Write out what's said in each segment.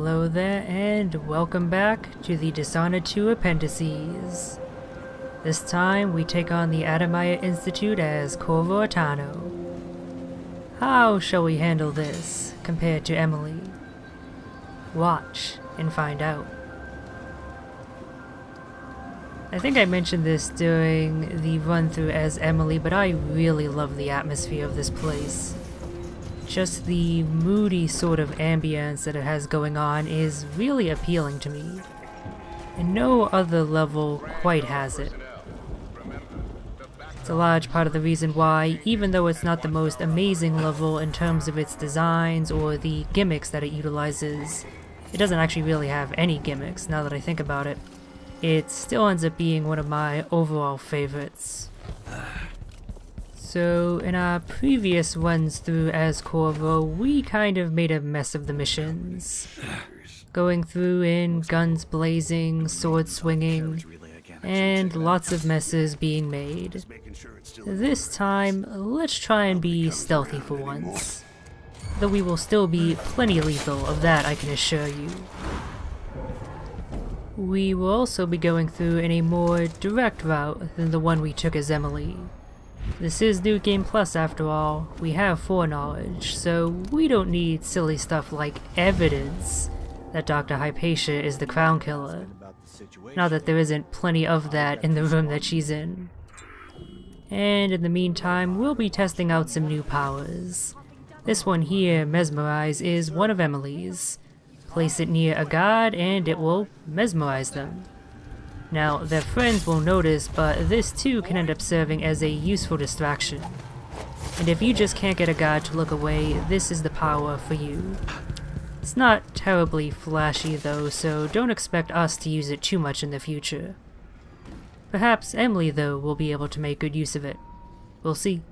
Hello there, and welcome back to the Dishonored 2 appendices. This time we take on the Adamaya Institute as Corvo Atano. How shall we handle this compared to Emily? Watch and find out. I think I mentioned this during the run-through as Emily, but I really love the atmosphere of this place. Just the moody sort of ambience that it has going on is really appealing to me, and no other level quite has it. It's a large part of the reason why, even though it's not the most amazing level in terms of its designs or the gimmicks that it utilizes, it doesn't actually really have any gimmicks now that I think about it, it still ends up being one of my overall favorites. So, in our previous runs through as Corvo, we kind of made a mess of the missions. Going through in guns blazing, sword swinging, and lots of messes being made. This time, let's try and be stealthy for once. Though we will still be plenty lethal, of that I can assure you. We will also be going through in a more direct route than the one we took as Emily. This is New Game Plus after all, we have foreknowledge, so we don't need silly stuff like evidence that Dr. Hypatia is the Crown Killer. Not that there isn't plenty of that in the room that she's in. And in the meantime, we'll be testing out some new powers. This one here, Mesmerize, is one of Emily's. Place it near a guard and it will mesmerize them. Now, their friends will notice, but this too can end up serving as a useful distraction. And if you just can't get a guard to look away, this is the power for you. It's not terribly flashy though, so don't expect us to use it too much in the future. Perhaps Emily though will be able to make good use of it. We'll see.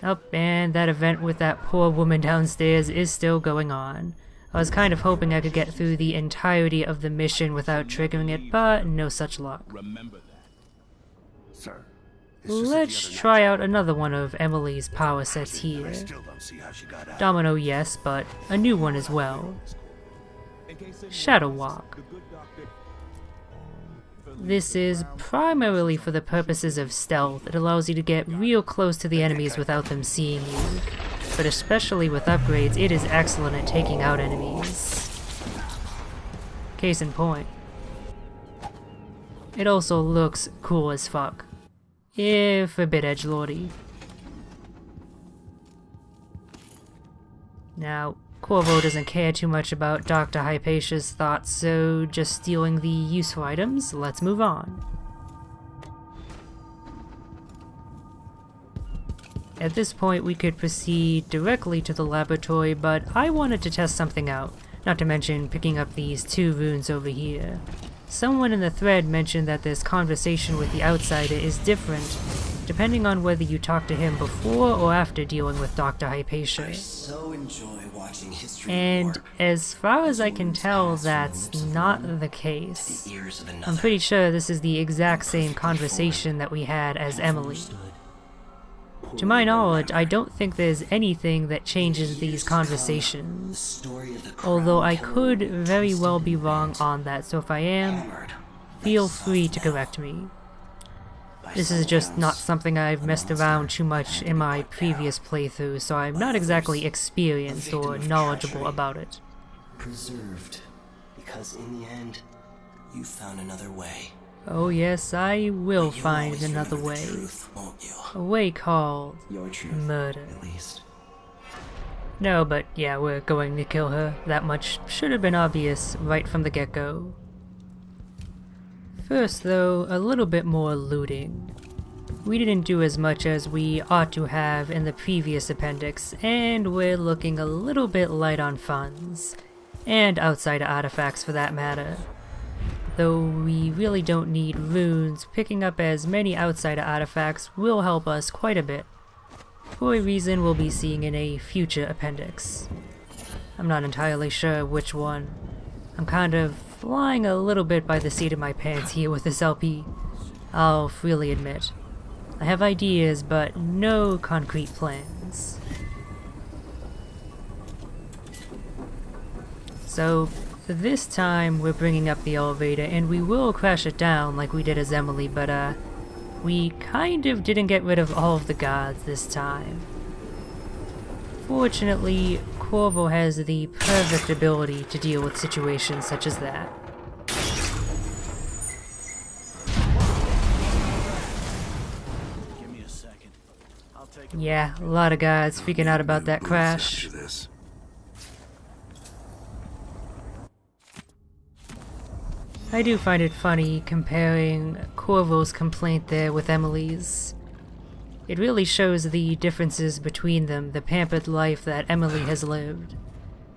Oh, and that event with that poor woman downstairs is still going on. I was kind of hoping I could get through the entirety of the mission without triggering it, but no such luck. Sir, Let's try out another one of Emily's power sets here. Domino, yes, but a new one as well. Shadow Walk. This is primarily for the purposes of stealth. It allows you to get real close to the enemies without them seeing you. But especially with upgrades, it is excellent at taking out enemies. Case in point. It also looks cool as fuck, if a bit edgelordy. Now, Corvo doesn't care too much about Dr. Hypatia's thoughts, so just stealing the useful items, let's move on. At this point we could proceed directly to the laboratory, but I wanted to test something out, not to mention picking up these two runes over here. Someone in the thread mentioned that this conversation with the outsider is different, depending on whether you talk to him before or after dealing with Dr. Hypatia. I so enjoy watching history And warp. as far as I can tell, that's not the case. I'm pretty sure this is the exact same conversation that we had as Emily. To my knowledge, I don't think there's anything that changes these conversations, although I could very well be wrong on that, so if I am, feel free to correct me. This is just not something I've messed around too much in my previous playthrough, so I'm not exactly experienced or knowledgeable about it. Preserved, because in the end, you found another way. Oh yes, I will find another way. Truth, won't you? A way called Your truth, murder. at least. No, but yeah, we're going to kill her. That much should have been obvious right from the get-go. First though, a little bit more looting. We didn't do as much as we ought to have in the previous appendix, and we're looking a little bit light on funds. And outsider artifacts for that matter. Though we really don't need runes, picking up as many outsider artifacts will help us quite a bit. For a reason we'll be seeing in a future appendix. I'm not entirely sure which one. I'm kind of flying a little bit by the seat of my pants here with this LP. I'll freely admit. I have ideas, but no concrete plans. So this time we're bringing up the elevator, and we will crash it down like we did as Emily, but we kind of didn't get rid of all of the guards this time. Fortunately, Corvo has the perfect ability to deal with situations such as that. Give me a second. I'll take Yeah, a lot of guys freaking out about that crash. I do find it funny comparing Corvo's complaint there with Emily's. It really shows the differences between them, the pampered life that Emily has lived,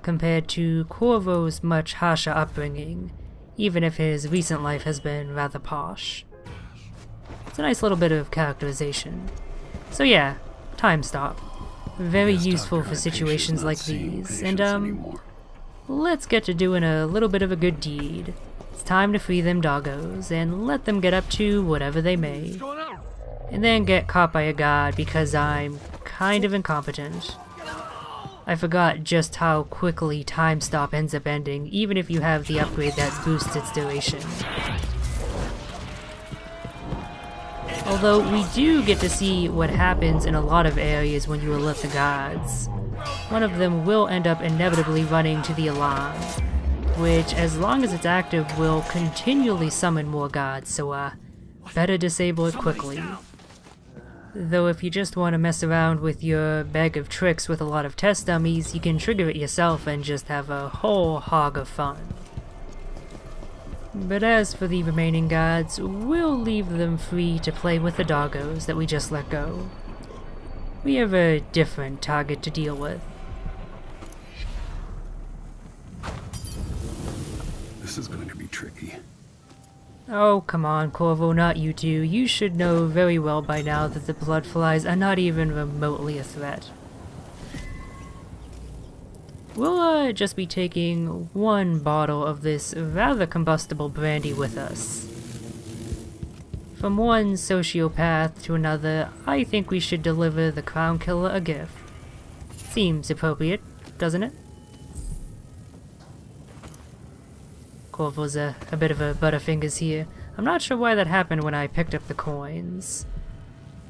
compared to Corvo's much harsher upbringing, even if his recent life has been rather posh. It's a nice little bit of characterization. So yeah, time stop. Very useful for situations like these, and let's get to doing a little bit of a good deed. It's time to free them doggos, and let them get up to whatever they may. And then get caught by a guard because I'm kind of incompetent. I forgot just how quickly time stop ends up ending, even if you have the upgrade that boosts its duration. Although we do get to see what happens in a lot of areas when you alert the guards. One of them will end up inevitably running to the alarm, which, as long as it's active, will continually summon more guards, so better disable it quickly. Though if you just want to mess around with your bag of tricks with a lot of test dummies, you can trigger it yourself and just have a whole hog of fun. But as for the remaining guards, we'll leave them free to play with the doggos that we just let go. We have a different target to deal with. This is going to be tricky. Oh, come on, Corvo, not you two. You should know very well by now that the bloodflies are not even remotely a threat. We'll just be taking one bottle of this rather combustible brandy with us. From one sociopath to another, I think we should deliver the Crown Killer a gift. Seems appropriate, doesn't it? Corvo's a bit of a butterfingers here. I'm not sure why that happened when I picked up the coins.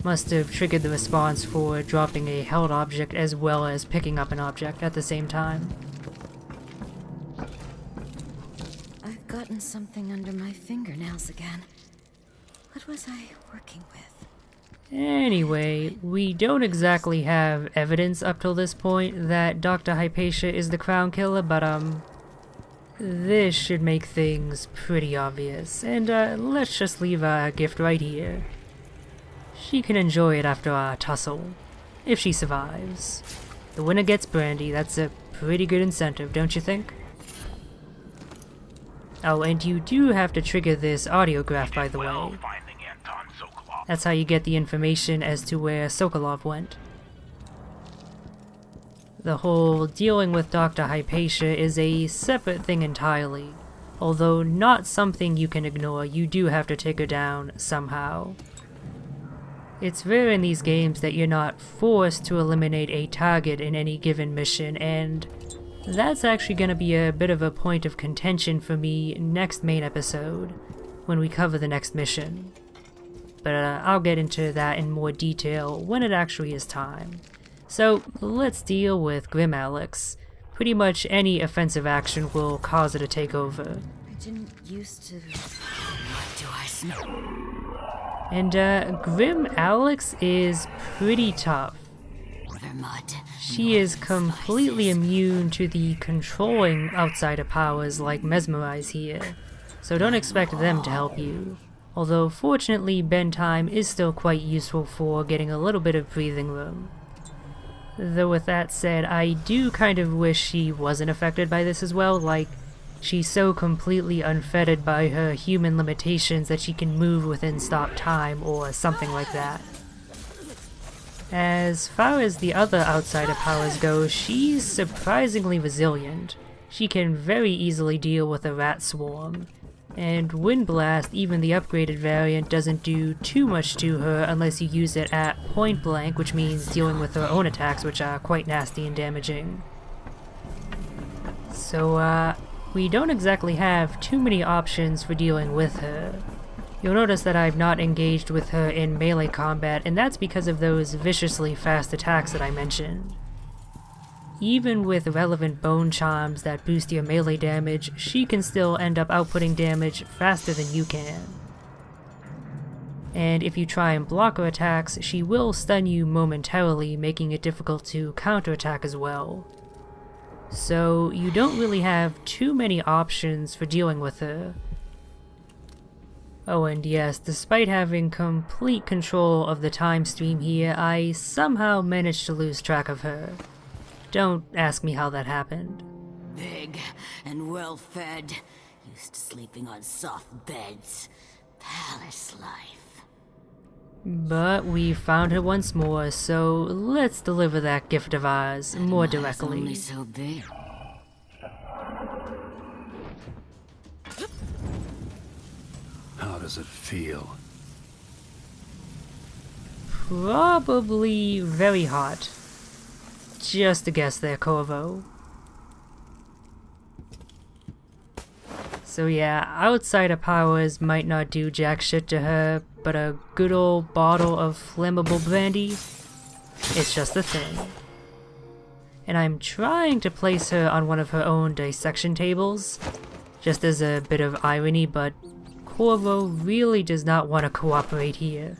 Must have triggered the response for dropping a held object as well as picking up an object at the same time. I've gotten something under my fingernails again. What was I working with? Anyway, we don't exactly have evidence up till this point that Dr. Hypatia is the Crown Killer, but this should make things pretty obvious, and let's just leave our gift right here. She can enjoy it after our tussle, if she survives. The winner gets brandy. That's a pretty good incentive, don't you think? Oh, and you do have to trigger this audiograph, by the way. That's how you get the information as to where Sokolov went. The whole dealing with Dr. Hypatia is a separate thing entirely. Although not something you can ignore, you do have to take her down somehow. It's rare in these games that you're not forced to eliminate a target in any given mission, and that's actually going to be a bit of a point of contention for me next main episode, when we cover the next mission. But I'll get into that in more detail when it actually is time. So let's deal with Grim Alex. Pretty much any offensive action will cause it to take over. I didn't used to... What do I smell? And Grim Alex is pretty tough. She is completely immune to the controlling outsider powers like Mesmerize here, so don't expect them to help you. Although fortunately bend time is still quite useful for getting a little bit of breathing room. Though with that said, I do kind of wish she wasn't affected by this as well, like, she's so completely unfettered by her human limitations that she can move within stop time or something like that. As far as the other outsider powers go, she's surprisingly resilient. She can very easily deal with a rat swarm. And Wind Blast, even the upgraded variant, doesn't do too much to her unless you use it at point blank, which means dealing with her own attacks, which are quite nasty and damaging. So, we don't exactly have too many options for dealing with her. You'll notice that I've not engaged with her in melee combat, and that's because of those viciously fast attacks that I mentioned. Even with relevant bone charms that boost your melee damage, she can still end up outputting damage faster than you can. And if you try and block her attacks, she will stun you momentarily, making it difficult to counterattack as well. So you don't really have too many options for dealing with her. Oh, and yes, despite having complete control of the time stream here, I somehow managed to lose track of her. Don't ask me how that happened. Big and well-fed, used to sleeping on soft beds. Palace life. But we found her once more, so let's deliver that gift of ours more directly. Only so big. How does it feel? Probably very hot. Just a guess there, Corvo. So yeah, outsider powers might not do jack shit to her, but a good old bottle of flammable brandy, it's just a thing. And I'm trying to place her on one of her own dissection tables, just as a bit of irony, but Corvo really does not want to cooperate here.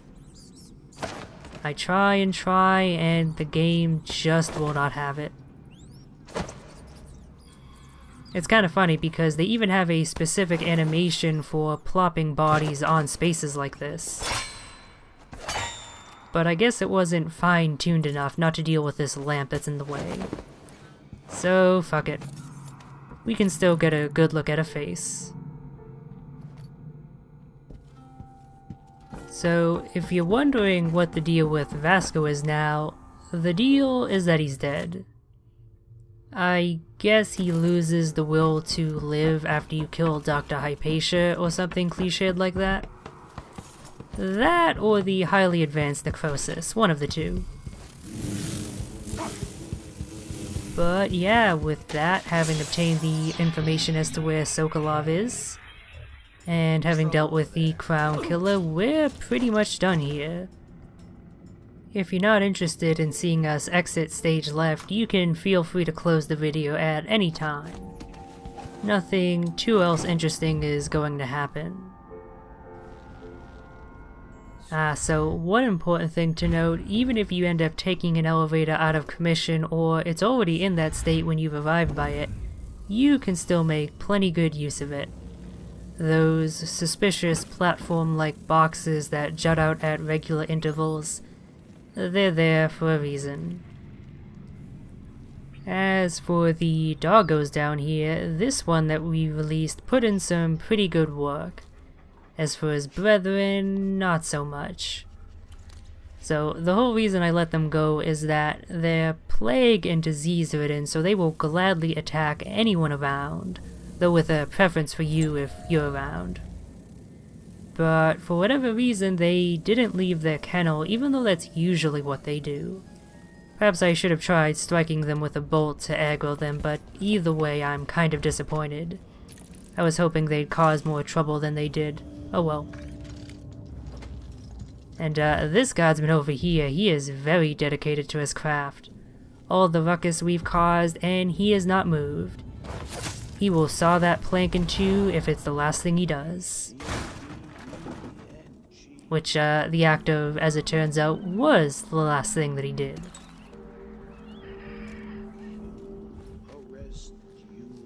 I try, and the game just will not have it. It's kind of funny because they even have a specific animation for plopping bodies on spaces like this. But I guess it wasn't fine-tuned enough not to deal with this lamp that's in the way. So, fuck it. We can still get a good look at a face. So, if you're wondering what the deal with Vasco is now, the deal is that he's dead. I guess he loses the will to live after you kill Dr. Hypatia or something cliched like that. That or the highly advanced necrosis, one of the two. But yeah, with that, having obtained the information as to where Sokolov is, and having dealt with the Crown Killer, we're pretty much done here. If you're not interested in seeing us exit stage left, you can feel free to close the video at any time. Nothing too else interesting is going to happen. So one important thing to note, even if you end up taking an elevator out of commission or it's already in that state when you've arrived by it, you can still make plenty good use of it. Those suspicious platform-like boxes that jut out at regular intervals, they're there for a reason. As for the doggos down here, this one that we released put in some pretty good work. As for his brethren, not so much. So the whole reason I let them go is that they're plague and disease ridden, so they will gladly attack anyone around, though with a preference for you if you're around. But for whatever reason, they didn't leave their kennel, even though that's usually what they do. Perhaps I should have tried striking them with a bolt to aggro them, but either way I'm kind of disappointed. I was hoping they'd cause more trouble than they did. Oh well. And this guardsman over here, he is very dedicated to his craft. All the ruckus we've caused, and he is not moved. He will saw that plank in two if it's the last thing he does. Which, the act of, as it turns out, was the last thing that he did.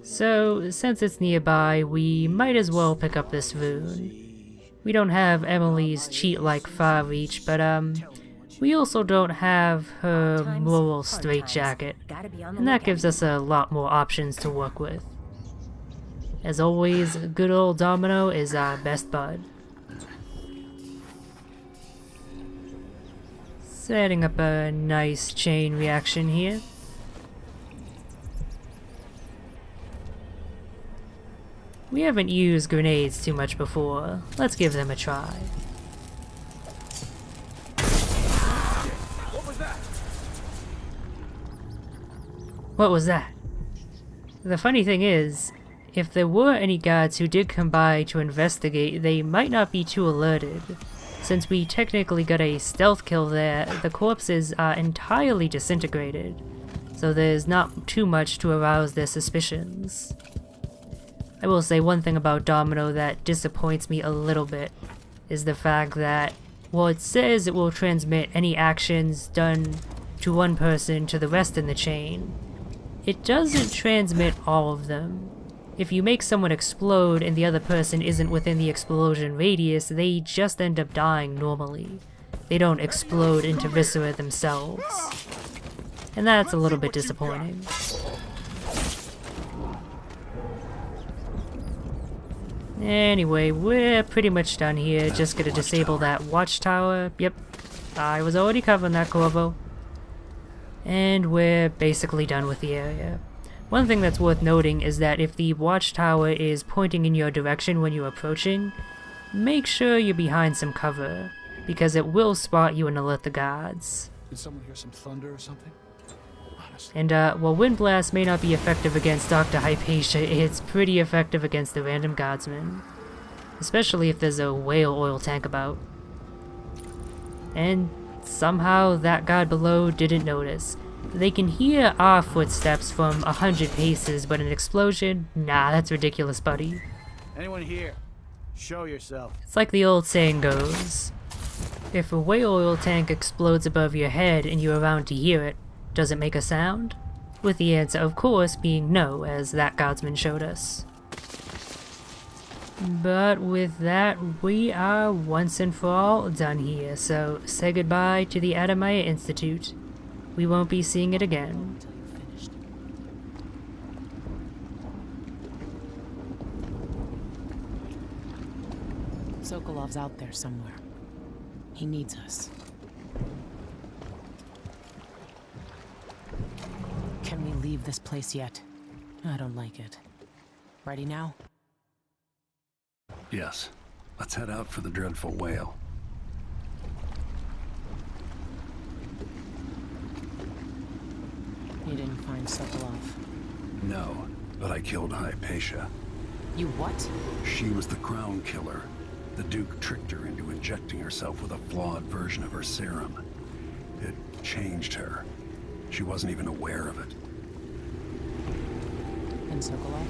So, since it's nearby, we might as well pick up this rune. We don't have Emily's cheat-like far reach, but we also don't have her moral straitjacket, and that gives us a lot more options to work with. As always, good old Domino is our best bud. Setting up a nice chain reaction here. We haven't used grenades too much before. Let's give them a try. What was that? What was that? The funny thing is, if there were any guards who did come by to investigate, they might not be too alerted. Since we technically got a stealth kill there, the corpses are entirely disintegrated, so there's not too much to arouse their suspicions. I will say one thing about Domino that disappoints me a little bit, is the fact that, while it says it will transmit any actions done to one person to the rest in the chain, it doesn't transmit all of them. If you make someone explode and the other person isn't within the explosion radius, they just end up dying normally. They don't explode into viscera themselves. And that's a little bit disappointing. Anyway, we're pretty much done here. Just gonna disable that watchtower. Yep, I was already covering that, Corvo. And we're basically done with the area. One thing that's worth noting is that if the watchtower is pointing in your direction when you're approaching, make sure you're behind some cover, because it will spot you and alert the guards. Did someone hear some thunder or something? Honestly. And while Wind Blast may not be effective against Dr. Hypatia, it's pretty effective against the random guardsman. Especially if there's a whale oil tank about. And somehow that guard below didn't notice. They can hear our footsteps from 100 paces, but an explosion? Nah, that's ridiculous, buddy. Anyone here? Show yourself. It's like the old saying goes, if a whale oil tank explodes above your head and you're around to hear it, does it make a sound? With the answer, of course, being no, as that guardsman showed us. But with that, we are once and for all done here, so say goodbye to the Adamaya Institute. We won't be seeing it again. Sokolov's out there somewhere. He needs us. Can we leave this place yet? I don't like it. Ready now? Yes. Let's head out for the dreadful whale. You didn't find Sokolov. No, but I killed Hypatia. You what? She was the crown killer. The Duke tricked her into injecting herself with a flawed version of her serum. It changed her. She wasn't even aware of it. And Sokolov?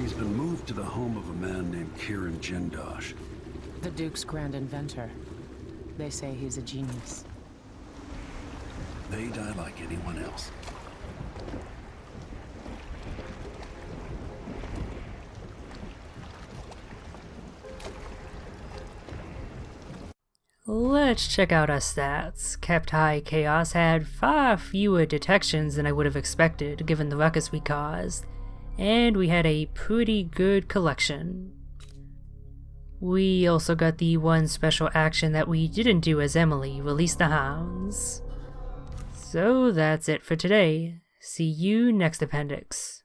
He's been moved to the home of a man named Kiran Jindosh. The Duke's grand inventor. They say he's a genius. They die like anyone else. Let's check out our stats. Kept High Chaos had far fewer detections than I would have expected given the ruckus we caused, and we had a pretty good collection. We also got the one special action that we didn't do as Emily, Release the Hounds. So that's it for today. See you next appendix.